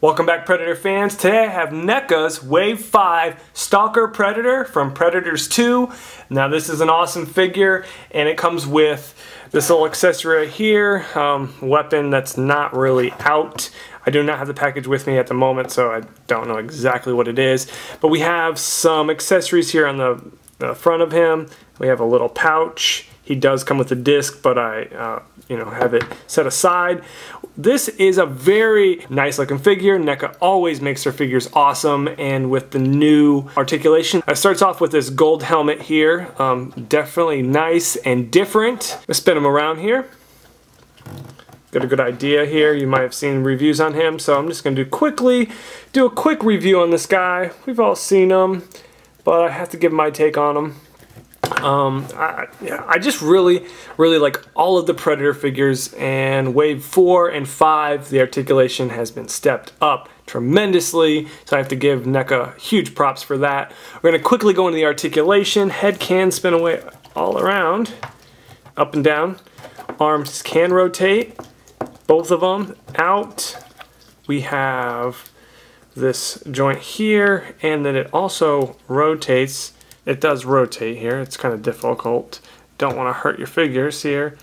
Welcome back, Predator fans. Today I have Neca's Wave 5 Stalker Predator from Predators 2. Now this is an awesome figure and it comes with this little accessory right here, weapon that's not really out. I do not have the package with me at the moment, so I don't know exactly what it is. But we have some accessories here on the front of him. We have a little pouch. He does come with a disc, but I have it set aside. This is a very nice looking figure. Neca always makes their figures awesome, and with the new articulation, it starts off with this gold helmet here. Definitely nice and different. Let's spin him around here. Got a good idea here. You might have seen reviews on him, so I'm just going to do a quick review on this guy. We've all seen him, but I have to give my take on him. I just really like all of the Predator figures, and Wave 4 and 5, the articulation has been stepped up tremendously, so I have to give Neca huge props for that. We're going to quickly go into the articulation. Head can spin away all around, up and down. Arms can rotate, both of them out. We have this joint here, and then it also rotates. It does rotate here. It's kind of difficult. Don't want to hurt your figures here.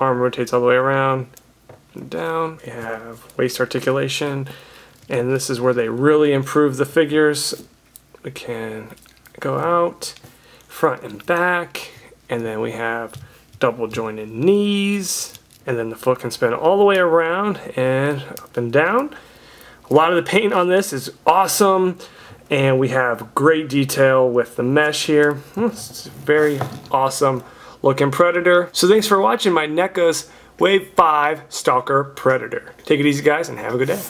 Arm rotates all the way around and down. We have waist articulation, and this is where they really improve the figures. We can go out, front and back, and then we have double jointed knees, and then the foot can spin all the way around and up and down. A lot of the paint on this is awesome. And we have great detail with the mesh here. It's a very awesome looking Predator. So thanks for watching my Neca's Wave 5 Stalker Predator. Take it easy, guys, and have a good day.